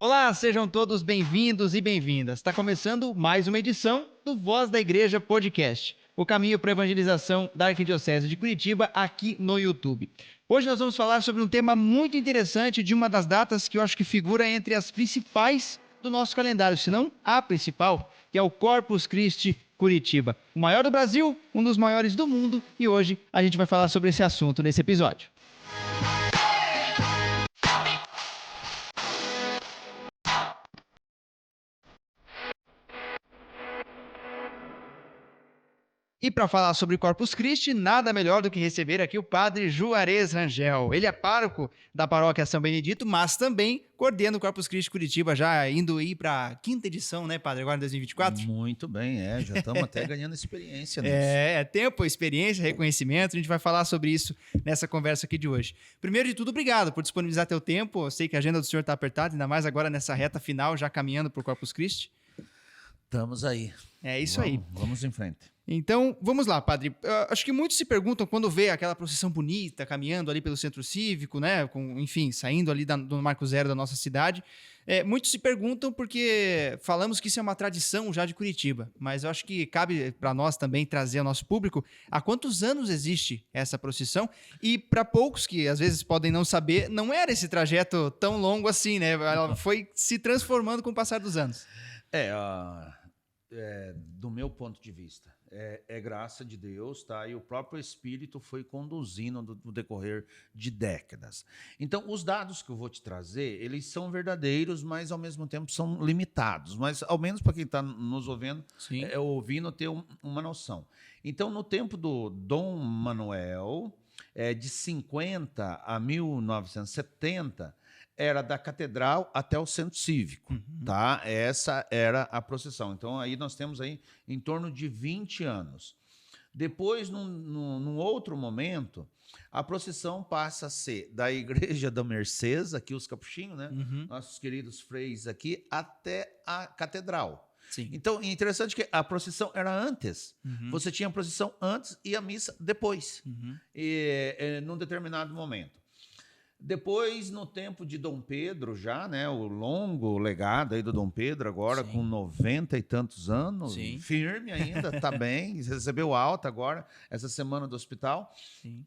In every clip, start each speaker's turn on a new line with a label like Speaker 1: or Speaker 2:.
Speaker 1: Olá, sejam todos bem-vindos e bem-vindas. Está começando mais uma edição do Voz da Igreja Podcast, o caminho para a evangelização da Arquidiocese de Curitiba aqui no YouTube. Hoje nós vamos falar sobre um tema muito interessante de uma das datas que eu acho que figura entre as principais do nosso calendário, se não a principal, que é o Corpus Christi Curitiba, o maior do Brasil, um dos maiores do mundo, e hoje a gente vai falar sobre esse assunto nesse episódio. E para falar sobre Corpus Christi, nada melhor do que receber aqui o padre Juarez Rangel. Ele é pároco da paróquia São Benedito, mas também coordena o Corpus Christi Curitiba, já indo aí para a quinta edição, né, padre, agora em 2024?
Speaker 2: Muito bem, já estamos até ganhando experiência nisso.
Speaker 1: É tempo, experiência, reconhecimento, a gente vai falar sobre isso nessa conversa aqui de hoje. Primeiro de tudo, obrigado por disponibilizar teu tempo, eu sei que a agenda do senhor está apertada, ainda mais agora nessa reta final, já caminhando para o Corpus Christi.
Speaker 2: Estamos aí.
Speaker 1: É isso aí.
Speaker 2: Vamos em frente.
Speaker 1: Então, vamos lá, padre. Acho que muitos se perguntam quando vê aquela procissão bonita caminhando ali pelo centro cívico, né? Enfim, saindo ali do Marco Zero da nossa cidade. Muitos se perguntam porque falamos que isso é uma tradição já de Curitiba, mas eu acho que cabe para nós também trazer ao nosso público há quantos anos existe essa procissão e para poucos que às vezes podem não saber, não era esse trajeto tão longo assim, né? Ela foi se transformando com o passar dos anos.
Speaker 2: Do meu ponto de vista, é graça de Deus, tá? E o próprio Espírito foi conduzindo no decorrer de décadas. Então, os dados que eu vou te trazer, eles são verdadeiros, mas ao mesmo tempo são limitados. Mas, ao menos para quem está nos ouvindo, ouvindo ter uma noção. Então, no tempo do Dom Manuel, de 50 a 1970, era da catedral até o centro cívico, tá? Essa era a procissão. Então, aí nós temos aí em torno de 20 anos. Depois, num outro momento, a procissão passa a ser da Igreja da Mercês, aqui os capuchinhos, né? Nossos queridos freis aqui, até a catedral.
Speaker 1: Sim.
Speaker 2: Então, é interessante que a procissão era antes. Você tinha a procissão antes e a missa depois, num determinado momento. Depois, no tempo de Dom Pedro, já, né, o longo legado aí do Dom Pedro, agora com 90 e tantos anos, firme ainda, está bem, recebeu alta agora, essa semana do hospital.
Speaker 1: Sim.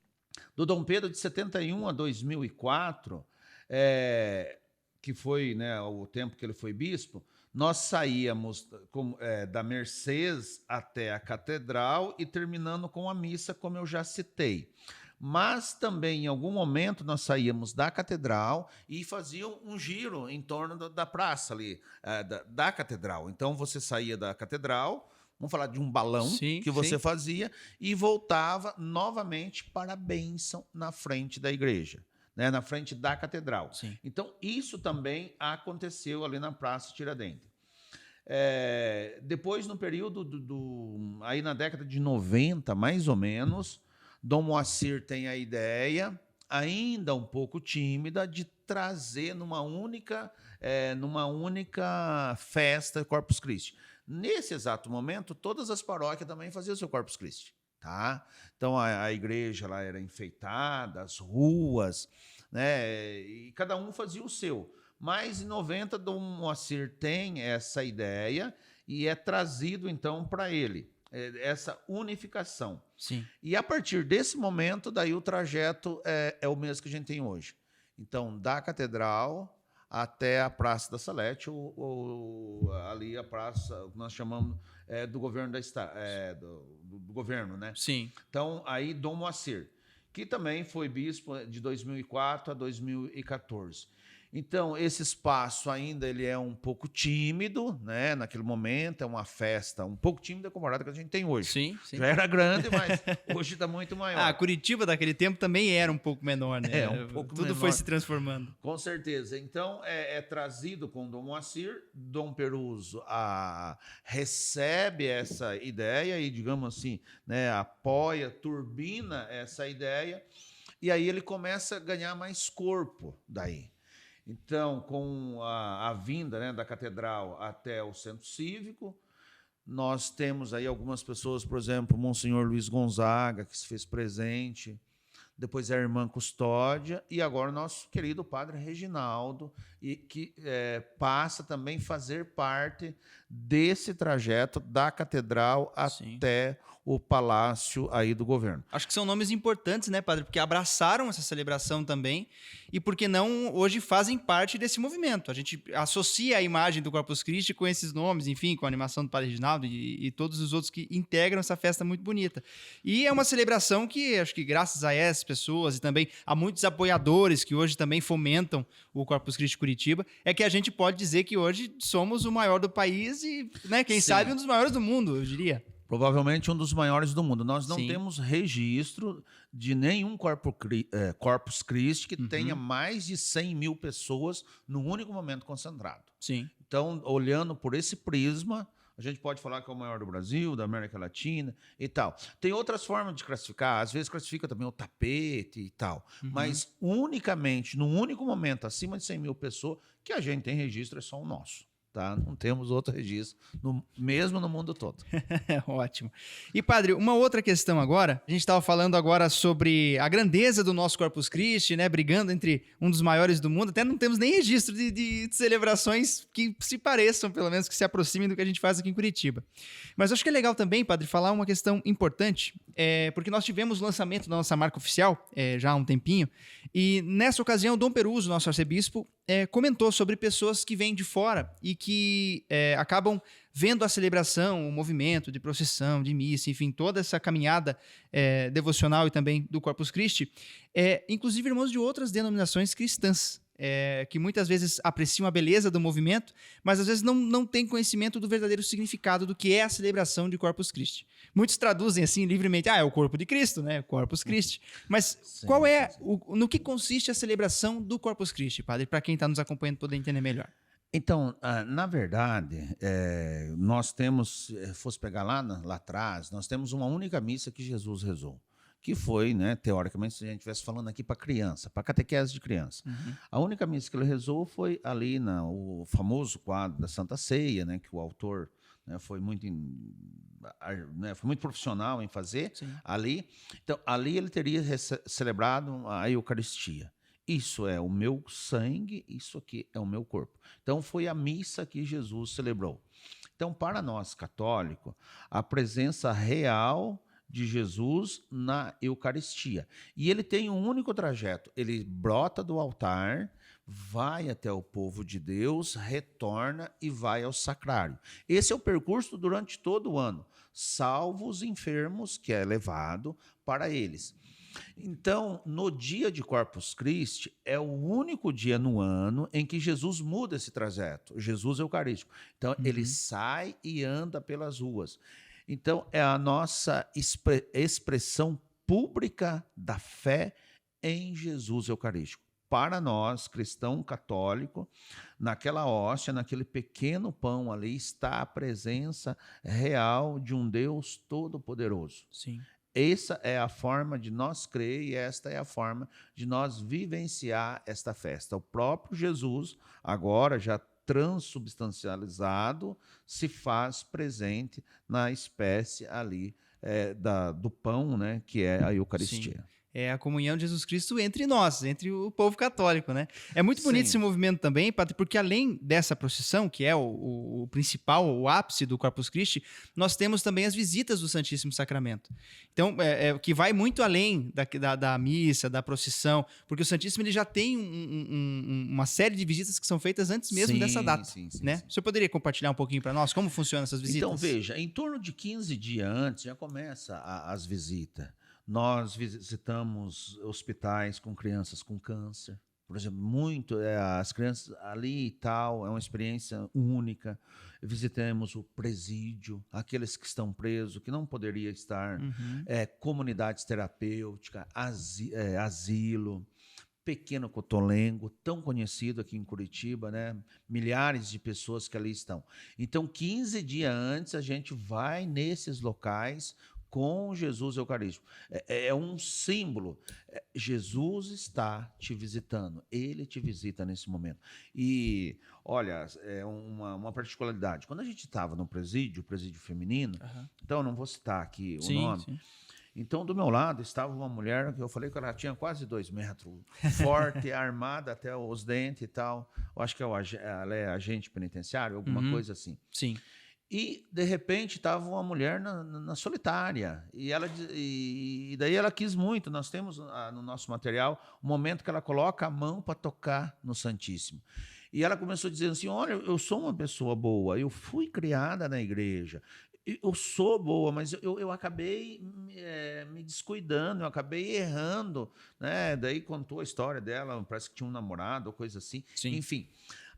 Speaker 2: Do Dom Pedro, de 71 a 2004, que foi, né, o tempo que ele foi bispo, nós saíamos da Mercês até a Catedral e terminando com a missa, como eu já citei. Mas também, em algum momento, nós saíamos da catedral e fazíamos um giro em torno da praça ali, da catedral. Então, você saía da catedral, vamos falar de um balão que você fazia, e voltava novamente para a bênção na frente da igreja, né, na frente da catedral.
Speaker 1: Sim.
Speaker 2: Então, isso também aconteceu ali na Praça Tiradentes. Depois, no período aí na década de 90, mais ou menos, Dom Moacir tem a ideia, ainda um pouco tímida, de trazer numa única festa Corpus Christi. Nesse exato momento, todas as paróquias também faziam o seu Corpus Christi. Tá? Então, a igreja lá era enfeitada, as ruas, né? E cada um fazia o seu. Mas, em 90, Dom Moacir tem essa ideia e é trazido, então, para ele essa unificação.
Speaker 1: Sim.
Speaker 2: E a partir desse momento, daí o trajeto é o mesmo que a gente tem hoje. Então, da catedral até a Praça da Salete, ou ali a praça, nós chamamos do governo do governo, né?
Speaker 1: Sim.
Speaker 2: Então, aí Dom Moacir, que também foi bispo de 2004 a 2014. Então, esse espaço ainda ele é um pouco tímido, né? Naquele momento, é uma festa um pouco tímida comparada com a que a gente tem hoje.
Speaker 1: Sim.
Speaker 2: Já era grande, mas hoje está muito maior.
Speaker 1: Curitiba daquele tempo também era um pouco menor, né?
Speaker 2: Um pouco
Speaker 1: Tudo
Speaker 2: menor.
Speaker 1: foi se transformando.
Speaker 2: Com certeza. Então, é trazido com Dom Moacir, Dom Peruso recebe essa ideia e, digamos assim, né, apoia, turbina essa ideia, e aí ele começa a ganhar mais corpo daí. Então, com a vinda, né, da catedral até o centro cívico, nós temos aí algumas pessoas, por exemplo, Monsenhor Luiz Gonzaga, que se fez presente, depois a irmã Custódia e agora o nosso querido padre Reginaldo, e que passa também a fazer parte desse trajeto da catedral
Speaker 1: Sim.
Speaker 2: até o palácio aí do governo.
Speaker 1: Acho que são nomes importantes, né, padre? Porque abraçaram essa celebração também e porque não hoje fazem parte desse movimento. A gente associa a imagem do Corpus Christi com esses nomes, enfim, com a animação do Padre Reginaldo e todos os outros que integram essa festa muito bonita. E é uma celebração que, acho que graças a essas pessoas e também a muitos apoiadores que hoje também fomentam o Corpus Christi Curitiba, é que a gente pode dizer que hoje somos o maior do país e, né, quem sabe, um dos maiores do mundo, eu diria.
Speaker 2: Provavelmente um dos maiores do mundo. Nós não
Speaker 1: Sim.
Speaker 2: temos registro de nenhum Corpus Christi que tenha mais de 100 mil pessoas num único momento concentrado.
Speaker 1: Sim.
Speaker 2: Então, olhando por esse prisma, a gente pode falar que é o maior do Brasil, da América Latina e tal. Tem outras formas de classificar, às vezes classifica também o tapete e tal, mas unicamente, num único momento, acima de 100 mil pessoas, que a gente tem registro é só o nosso. Tá? Não temos outro registro, mesmo no mundo todo.
Speaker 1: Ótimo. E, padre, uma outra questão agora. A gente estava falando agora sobre a grandeza do nosso Corpus Christi, né? Brigando entre um dos maiores do mundo. Até não temos nem registro de celebrações que se pareçam, pelo menos, que se aproximem do que a gente faz aqui em Curitiba. Mas acho que é legal também, padre, falar uma questão importante, porque nós tivemos o lançamento da nossa marca oficial já há um tempinho, e nessa ocasião, Dom Peruso, nosso arcebispo, comentou sobre pessoas que vêm de fora e que acabam vendo a celebração, o movimento de procissão, de missa, enfim, toda essa caminhada devocional e também do Corpus Christi, inclusive irmãos de outras denominações cristãs, que muitas vezes apreciam a beleza do movimento, mas às vezes não têm conhecimento do verdadeiro significado do que é a celebração de Corpus Christi. Muitos traduzem assim livremente, é o corpo de Cristo, né? Corpus Christi. Mas
Speaker 2: Sim,
Speaker 1: qual é,
Speaker 2: sim.
Speaker 1: no que consiste a celebração do Corpus Christi, padre, para quem está nos acompanhando poder entender melhor?
Speaker 2: Então, na verdade, nós temos, se fosse pegar lá atrás, nós temos uma única missa que Jesus rezou, que foi, né, teoricamente, se a gente estivesse falando aqui para criança, para catequese de criança. A única missa que ele rezou foi ali o famoso quadro da Santa Ceia, né, que o autor, né, foi muito profissional em fazer.
Speaker 1: Sim.
Speaker 2: Ali. Então, ali ele teria celebrado a Eucaristia. Isso é o meu sangue, isso aqui é o meu corpo. Então, foi a missa que Jesus celebrou. Então, para nós católicos, a presença real de Jesus na Eucaristia. E ele tem um único trajeto. Ele brota do altar, vai até o povo de Deus, retorna e vai ao sacrário. Esse é o percurso durante todo o ano, salvo os enfermos, que é levado para eles. Então, no dia de Corpus Christi, é o único dia no ano em que Jesus muda esse trajeto, Jesus Eucarístico. Então, ele sai e anda pelas ruas. Então, é a nossa expressão pública da fé em Jesus Eucarístico. Para nós, cristão católico, naquela hóstia, naquele pequeno pão ali, está a presença real de um Deus todo-poderoso.
Speaker 1: Sim.
Speaker 2: Essa é a forma de nós crer e esta é a forma de nós vivenciar esta festa. O próprio Jesus, agora já transubstancializado, se faz presente na espécie ali do pão, né, que é a Eucaristia.
Speaker 1: Sim. É a comunhão de Jesus Cristo entre nós, entre o povo católico, né? É muito bonito esse movimento também, padre, porque além dessa procissão, que é o principal, o ápice do Corpus Christi, nós temos também as visitas do Santíssimo Sacramento. Então, que vai muito além da missa, da procissão, porque o Santíssimo ele já tem uma série de visitas que são feitas antes mesmo dessa data.
Speaker 2: Sim.
Speaker 1: O senhor poderia compartilhar um pouquinho para nós como funcionam essas visitas?
Speaker 2: Então, veja, em torno de 15 dias antes já começa as visitas. Nós visitamos hospitais com crianças com câncer, por exemplo, as crianças ali e tal, é uma experiência única. Visitamos o presídio, aqueles que estão presos, que não poderia estar, comunidades terapêuticas, asilo, Pequeno Cotolengo, tão conhecido aqui em Curitiba, né? Milhares de pessoas que ali estão. Então, 15 dias antes, a gente vai nesses locais com Jesus Eucarístico. É um símbolo. Jesus está te visitando. Ele te visita nesse momento. E, olha, é uma particularidade. Quando a gente estava no presídio, o presídio feminino, então eu não vou citar aqui o nome, Então, do meu lado estava uma mulher que eu falei que ela tinha quase 2 metros, forte, armada até os dentes e tal. Eu acho que ela é agente penitenciário, alguma coisa assim.
Speaker 1: Sim.
Speaker 2: E, de repente, estava uma mulher na solitária. E daí ela quis muito. Nós temos no nosso material o momento que ela coloca a mão para tocar no Santíssimo. E ela começou a dizer assim: olha, eu sou uma pessoa boa, eu fui criada na igreja, eu sou boa, mas eu acabei me descuidando, eu acabei errando. Né? Daí contou a história dela, parece que tinha um namorado ou coisa assim.
Speaker 1: Sim.
Speaker 2: Enfim.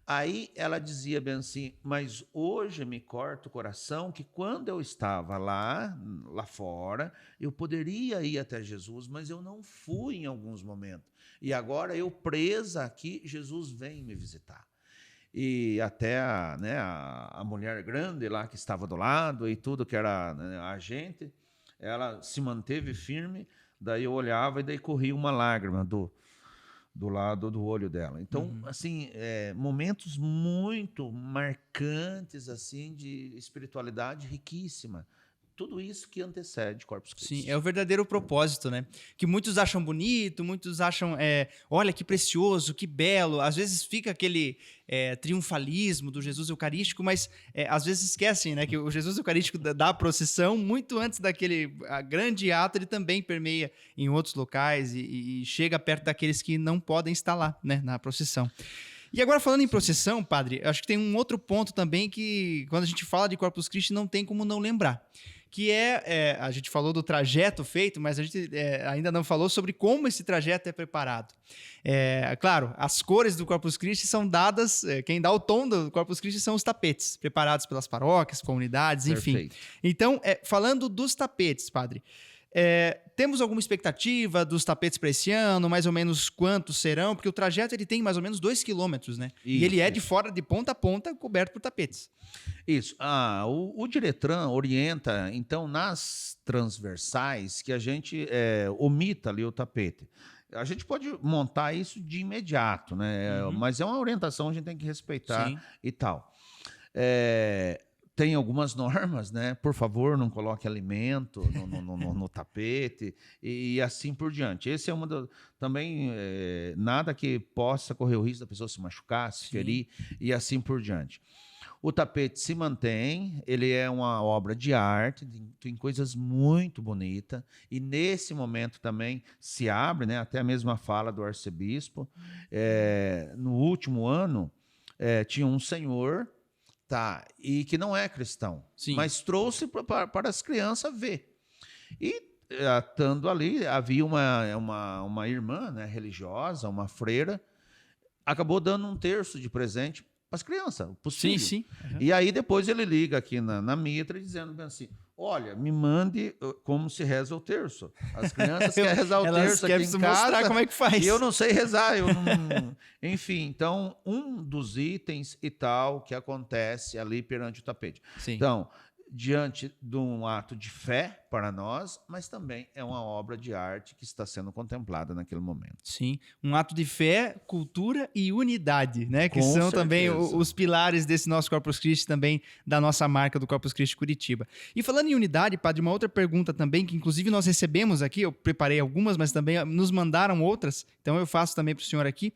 Speaker 2: Aí ela dizia bem assim: mas hoje me corta o coração que quando eu estava lá fora, eu poderia ir até Jesus, mas eu não fui em alguns momentos. E agora eu presa aqui, Jesus vem me visitar. E até a mulher grande lá que estava do lado e tudo, que era, né, a gente, ela se manteve firme, daí eu olhava e daí corria uma lágrima do lado do olho dela. Então, assim, momentos muito marcantes assim de espiritualidade riquíssima. Tudo isso que antecede Corpus Christi.
Speaker 1: Sim, é o verdadeiro propósito, né? Que muitos acham bonito, muitos acham, olha que precioso, que belo. Às vezes fica aquele triunfalismo do Jesus Eucarístico, mas às vezes esquecem, né? Que o Jesus Eucarístico da procissão, muito antes daquele grande ato, ele também permeia em outros locais e chega perto daqueles que não podem estar lá, né? Na procissão. E agora, falando em procissão, padre, acho que tem um outro ponto também que, quando a gente fala de Corpus Christi, não tem como não lembrar. Que a gente falou do trajeto feito, mas a gente ainda não falou sobre como esse trajeto é preparado. Claro, as cores do Corpus Christi são dadas, quem dá o tom do Corpus Christi são os tapetes, preparados pelas paróquias, comunidades, enfim.
Speaker 2: Perfeito.
Speaker 1: Então, falando dos tapetes, padre, temos alguma expectativa dos tapetes para esse ano? Mais ou menos quantos serão? Porque o trajeto ele tem mais ou menos 2 quilômetros, né? E ele de fora, de ponta a ponta, coberto por tapetes.
Speaker 2: Isso. O Diretran orienta, então, nas transversais, que a gente omita ali o tapete. A gente pode montar isso de imediato, né? Mas é uma orientação, a gente tem que respeitar. Sim. E tal. Tem algumas normas, né? Por favor, não coloque alimento no tapete e assim por diante. Esse é também nada que possa correr o risco da pessoa se machucar, se ferir e assim por diante. O tapete se mantém, ele é uma obra de arte, tem coisas muito bonitas, e nesse momento também se abre, né, até a mesma fala do arcebispo. No último ano, tinha um senhor, e que não é cristão, mas trouxe para as crianças ver. E, estando ali, havia uma irmã, né, religiosa, uma freira, acabou dando um terço de presente para as crianças, para os filhos. Sim. Uhum. E aí depois ele liga aqui na mitra dizendo assim: olha, me mande como se reza o terço. As crianças querem rezar o terço aqui em casa.
Speaker 1: Mostrar como é que faz.
Speaker 2: E eu não sei rezar. Enfim, então, um dos itens e tal que acontece ali perante o tapete. Sim. Então, diante de um ato de fé para nós, mas também é uma obra de arte que está sendo contemplada naquele momento.
Speaker 1: Sim, um ato de fé, cultura e unidade, né? Que são também os pilares desse nosso Corpus Christi, também da nossa marca do Corpus Christi Curitiba. E falando em unidade, padre, uma outra pergunta também, que inclusive nós recebemos aqui, eu preparei algumas, mas também nos mandaram outras, então eu faço também para o senhor aqui,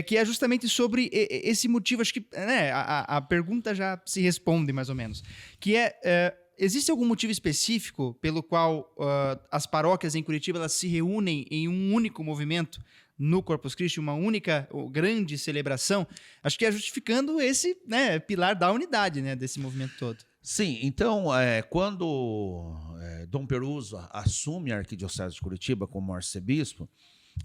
Speaker 1: que é justamente sobre esse motivo, acho que a pergunta já se responde mais ou menos, que existe algum motivo específico pelo qual as paróquias em Curitiba elas se reúnem em um único movimento no Corpus Christi, uma única grande celebração? Acho que é justificando esse pilar da unidade, né, desse movimento todo.
Speaker 2: Sim, então, quando Dom Peruso assume a Arquidiocese de Curitiba como arcebispo,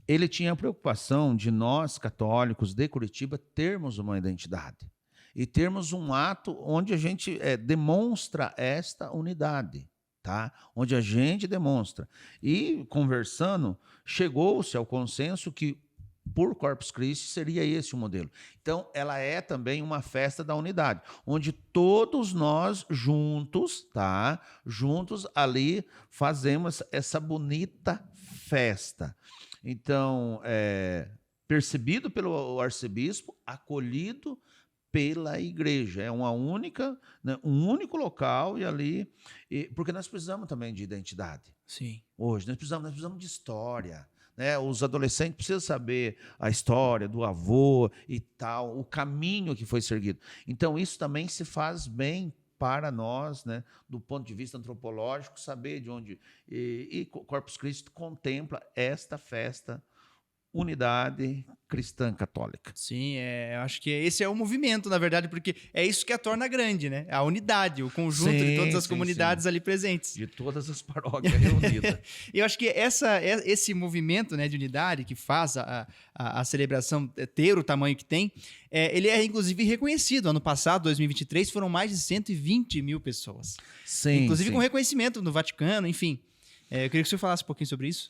Speaker 2: ele tinha a preocupação de nós, católicos de Curitiba, termos uma identidade. E termos um ato onde a gente demonstra esta unidade, tá? Onde a gente demonstra. E, conversando, chegou-se ao consenso que, por Corpus Christi, seria esse o modelo. Então, ela é também uma festa da unidade, onde todos nós juntos, tá? Juntos ali fazemos essa bonita festa. Então, percebido pelo arcebispo, acolhido pela igreja. É uma única, né, um único local e ali... porque nós precisamos também de identidade.
Speaker 1: Sim.
Speaker 2: Hoje, nós precisamos de história. Né? Os adolescentes precisam saber a história do avô e tal, o caminho que foi seguido. Então, isso também se faz bem para nós, né, do ponto de vista antropológico, saber de onde... E Corpus Christi contempla esta festa, unidade cristã católica.
Speaker 1: Sim, eu acho que esse é o movimento, na verdade, porque é isso que a torna grande, né? A unidade, o conjunto de todas as comunidades ali presentes.
Speaker 2: De todas as paróquias reunidas.
Speaker 1: E eu acho que esse movimento, né, de unidade que faz a celebração ter o tamanho que tem, ele é inclusive reconhecido. Ano passado, 2023, foram mais de 120 mil pessoas.
Speaker 2: Sim,
Speaker 1: inclusive
Speaker 2: sim.
Speaker 1: com reconhecimento no Vaticano, enfim. Eu queria que o senhor falasse um pouquinho sobre isso.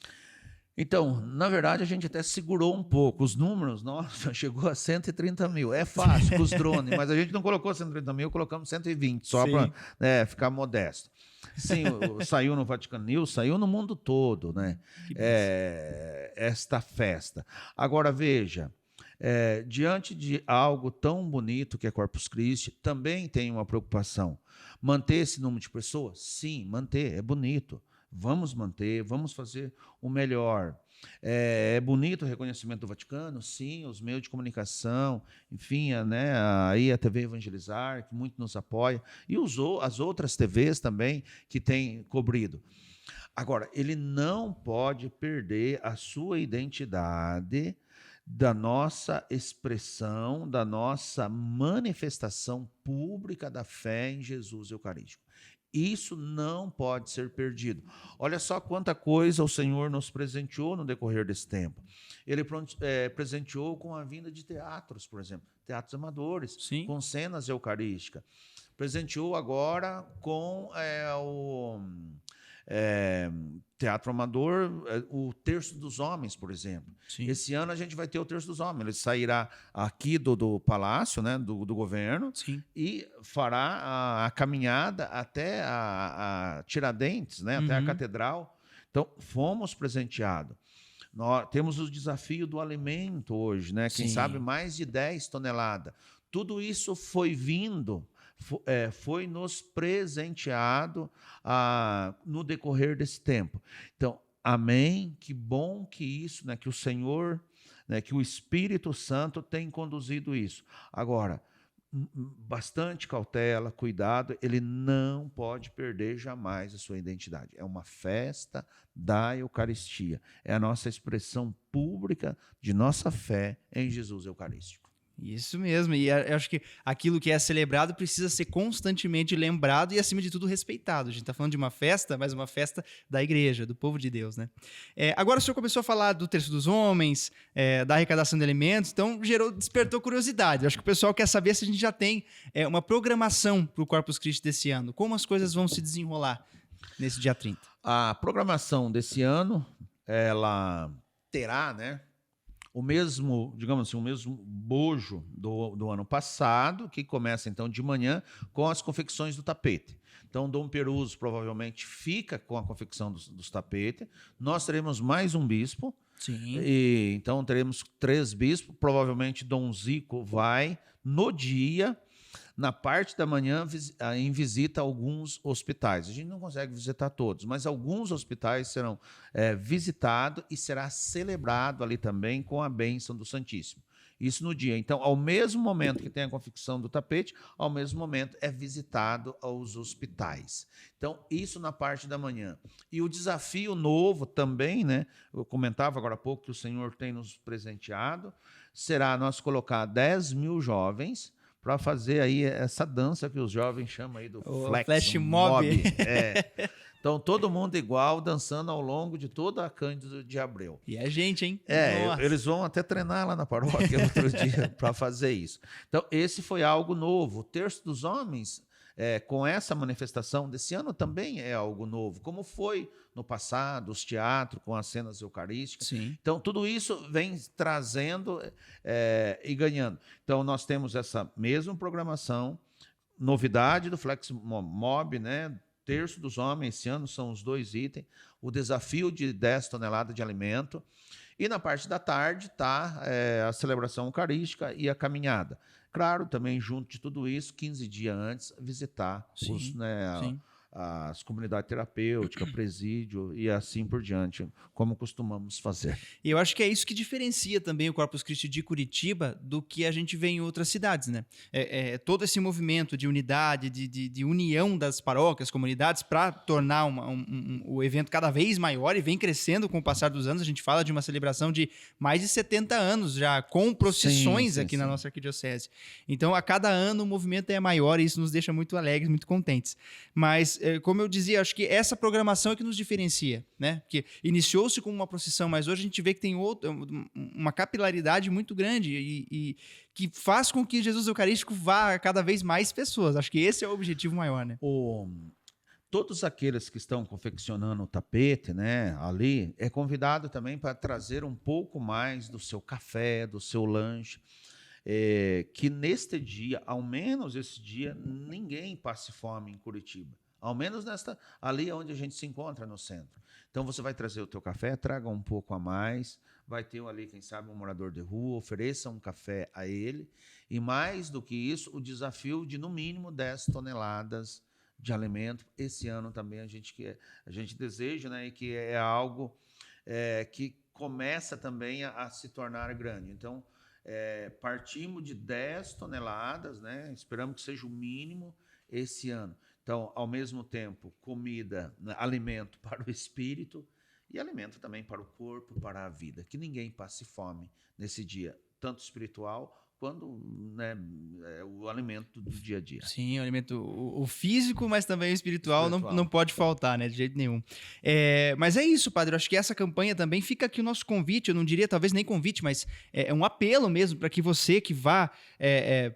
Speaker 2: Então, na verdade, a gente até segurou um pouco. Os números, nossa, chegou a 130 mil. É fácil com os drones, mas a gente não colocou 130 mil, colocamos 120, só para ficar modesto. Sim, saiu no Vaticano News, saiu no mundo todo, né? Esta festa. Agora, veja, diante de algo tão bonito que é Corpus Christi, também tem uma preocupação. Manter esse número de pessoas? Sim, manter, é bonito. Vamos manter, vamos fazer o melhor. É bonito o reconhecimento do Vaticano? Sim, os meios de comunicação, enfim, né, aí a TV Evangelizar, que muito nos apoia, e as outras TVs também que têm cobrido. Agora, ele não pode perder a sua identidade da nossa expressão, da nossa manifestação pública da fé em Jesus Eucarístico. Isso não pode ser perdido. Olha só quanta coisa o Senhor nos presenteou no decorrer desse tempo. Ele presenteou com a vinda de teatros, por exemplo, teatros amadores,
Speaker 1: Sim.
Speaker 2: com cenas eucarísticas. Presenteou agora com o teatro amador, o Terço dos Homens, por exemplo.
Speaker 1: Sim.
Speaker 2: Esse ano a gente vai ter o Terço dos Homens. Ele sairá aqui do palácio, né, do governo.
Speaker 1: Sim.
Speaker 2: E fará a caminhada até a Tiradentes, né, até a catedral. Então, fomos presenteados. Nós temos o desafio do alimento hoje, né? Quem sabe mais de 10 toneladas. Tudo isso foi vindo... foi nos presenteado no decorrer desse tempo. Então, amém, que bom que isso, né, que o Senhor, né, que o Espírito Santo tem conduzido isso. Agora, bastante cautela, cuidado, ele não pode perder jamais a sua identidade. É uma festa da Eucaristia, é a nossa expressão pública de nossa fé em Jesus Eucarístico.
Speaker 1: Isso mesmo, e eu acho que aquilo que é celebrado precisa ser constantemente lembrado e, acima de tudo, respeitado. A gente está falando de uma festa, mas uma festa da igreja, do povo de Deus, né? Agora o senhor começou a falar do Terço dos Homens, da arrecadação de alimentos, então despertou curiosidade. Eu acho que o pessoal quer saber se a gente já tem uma programação para o Corpus Christi desse ano. Como as coisas vão se desenrolar nesse dia 30?
Speaker 2: A programação desse ano, ela terá, né, o mesmo, digamos assim, o mesmo bojo do ano passado, que começa então de manhã com as confecções do tapete. Então, Dom Peruso provavelmente fica com a confecção dos tapetes. Nós teremos mais um bispo.
Speaker 1: Sim.
Speaker 2: E, então, teremos 3 bispos. Provavelmente Dom Zico vai no dia, na parte da manhã, em visita a alguns hospitais. A gente não consegue visitar todos, mas alguns hospitais serão visitados e será celebrado ali também com a bênção do Santíssimo. Isso no dia. Então, ao mesmo momento que tem a confecção do tapete, ao mesmo momento é visitado aos hospitais. Então, isso na parte da manhã. E o desafio novo também, né? Eu comentava agora há pouco que o Senhor tem nos presenteado, será nós colocar 10 mil jovens para fazer aí essa dança que os jovens chamam aí do
Speaker 1: flash mob.
Speaker 2: Então, todo mundo igual, dançando ao longo de toda a Cândido de Abreu.
Speaker 1: E a gente, hein?
Speaker 2: Nossa. Eles vão até treinar lá na paróquia outro dia para fazer isso. Então, esse foi algo novo. O Terço dos Homens, com essa manifestação desse ano, também é algo novo, como foi no passado, os teatros com as cenas eucarísticas.
Speaker 1: Sim.
Speaker 2: Então, tudo isso vem trazendo e ganhando. Então, nós temos essa mesma programação, novidade do Flex Mob, né? Terço dos Homens, esse ano são os 2 itens, o desafio de 10 toneladas de alimento, e na parte da tarde está a celebração eucarística e a caminhada. Claro, também junto de tudo isso, 15 dias antes, visitar
Speaker 1: Sim,
Speaker 2: né,
Speaker 1: sim.
Speaker 2: as comunidades terapêuticas, presídio e assim por diante, como costumamos fazer.
Speaker 1: E eu acho que é isso que diferencia também o Corpus Christi de Curitiba do que a gente vê em outras cidades, né? Todo esse movimento de unidade, de união das paróquias, comunidades, para tornar o evento cada vez maior e vem crescendo com o passar dos anos. A gente fala de uma celebração de mais de 70 anos já, com procissões aqui na nossa arquidiocese. Então, a cada ano o movimento é maior e isso nos deixa muito alegres, muito contentes. Mas, como eu dizia, acho que essa programação é que nos diferencia, né? Porque iniciou-se com uma procissão, mas hoje a gente vê que tem uma capilaridade muito grande e que faz com que Jesus Eucarístico vá a cada vez mais pessoas. Acho que esse é o objetivo maior, né?
Speaker 2: Todos aqueles que estão confeccionando o tapete, né, ali, é convidado também para trazer um pouco mais do seu café, do seu lanche, que neste dia, ao menos esse dia, ninguém passe fome em Curitiba. Ao menos ali onde a gente se encontra no centro. Então você vai trazer o teu café, traga um pouco a mais, vai ter ali, quem sabe, um morador de rua, ofereça um café a ele. E mais do que isso, o desafio de no mínimo 10 toneladas de alimento. Esse ano também a gente deseja, né, e que é algo que começa também a se tornar grande. Então, partimos de 10 toneladas, né, esperamos que seja o mínimo esse ano. Então, ao mesmo tempo, comida, alimento para o espírito e alimento também para o corpo, para a vida. Que ninguém passe fome nesse dia, tanto espiritual quanto, né, o alimento do dia a dia.
Speaker 1: Sim, o alimento o físico, mas também o espiritual. Não pode faltar, né? De jeito nenhum. Mas é isso, padre. Eu acho que essa campanha também fica aqui o nosso convite. Eu não diria talvez nem convite, mas é um apelo mesmo para que você que vá,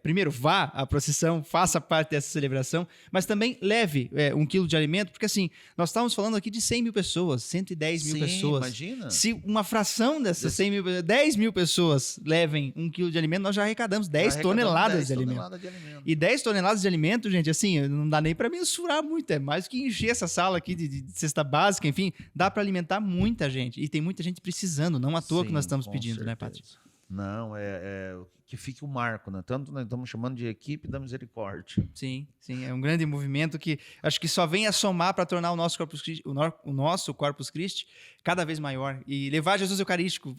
Speaker 1: primeiro vá à procissão, faça parte dessa celebração, mas também leve 1 quilo de alimento, porque assim, nós estávamos falando aqui de 100 mil pessoas, 110 mil pessoas.
Speaker 2: Imagina.
Speaker 1: Se uma fração dessas 100 mil, 10 mil pessoas levem 1 quilo de alimento, nós já arrecadamos 10 toneladas de alimento. E 10 toneladas de alimento, gente, assim, não dá nem para mensurar muito. É mais do que encher essa sala aqui de cesta básica, enfim, dá para alimentar muita gente. E tem muita gente precisando, não à toa que nós estamos pedindo, certeza, né, padre?
Speaker 2: Não, que fique o marco, né? Tanto nós estamos chamando de equipe da misericórdia.
Speaker 1: Sim, sim, é um grande movimento que acho que só vem a somar para tornar o nosso Corpus Christi cada vez maior e levar Jesus Eucarístico,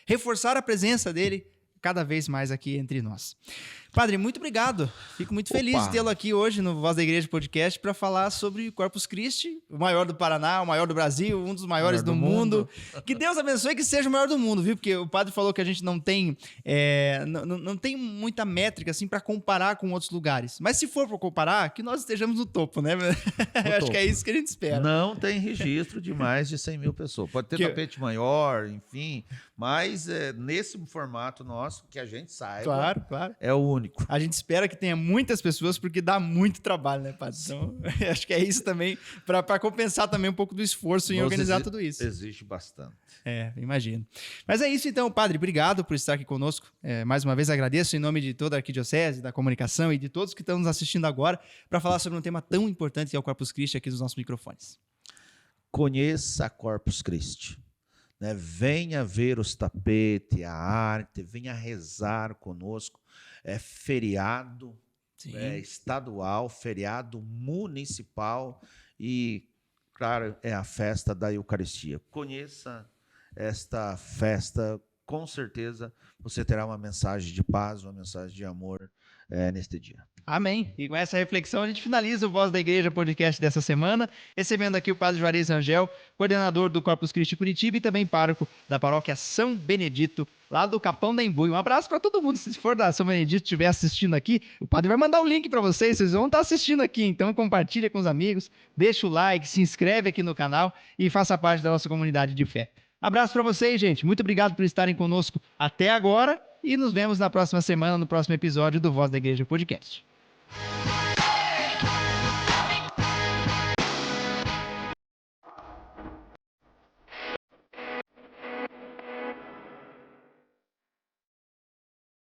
Speaker 1: reforçar a presença dele cada vez mais aqui entre nós. Padre, muito obrigado. Fico muito feliz de tê-lo aqui hoje no Voz da Igreja Podcast para falar sobre o Corpus Christi, o maior do Paraná, o maior do Brasil, um dos maiores do mundo. Que Deus abençoe que seja o maior do mundo, viu? Porque o padre falou que a gente não tem muita métrica assim para comparar com outros lugares. Mas se for para comparar, que nós estejamos no topo, né? Acho que é isso que a gente espera.
Speaker 2: Não tem registro de mais de 100 mil pessoas. Pode ter tapete maior, enfim, mas nesse formato nosso, que a gente saiba,
Speaker 1: claro.
Speaker 2: É o único.
Speaker 1: A gente espera que tenha muitas pessoas, porque dá muito trabalho, né, padre? Então, acho que é isso também, para compensar também um pouco do esforço em organizar tudo isso.
Speaker 2: Existe bastante.
Speaker 1: Imagino. Mas é isso então, padre. Obrigado por estar aqui conosco. Mais uma vez agradeço em nome de toda a Arquidiocese, da comunicação e de todos que estão nos assistindo agora para falar sobre um tema tão importante que é o Corpus Christi aqui nos nossos microfones.
Speaker 2: Conheça a Corpus Christi. Né? Venha ver os tapetes, a arte, venha rezar conosco. É feriado estadual, feriado municipal e, claro, é a festa da Eucaristia. Conheça esta festa, com certeza você terá uma mensagem de paz, uma mensagem de amor neste dia.
Speaker 1: Amém. E com essa reflexão a gente finaliza o Voz da Igreja podcast dessa semana, recebendo aqui o padre Juarez Rangel, coordenador do Corpus Christi Curitiba e também pároco da paróquia São Benedito, lá do Capão da Embu. Um abraço para todo mundo. Se for da São Benedito estiver assistindo aqui, o padre vai mandar um link para vocês vão estar assistindo aqui. Então compartilha com os amigos, deixa o like, se inscreve aqui no canal e faça parte da nossa comunidade de fé. Abraço para vocês, gente. Muito obrigado por estarem conosco até agora e nos vemos na próxima semana, no próximo episódio do Voz da Igreja Podcast.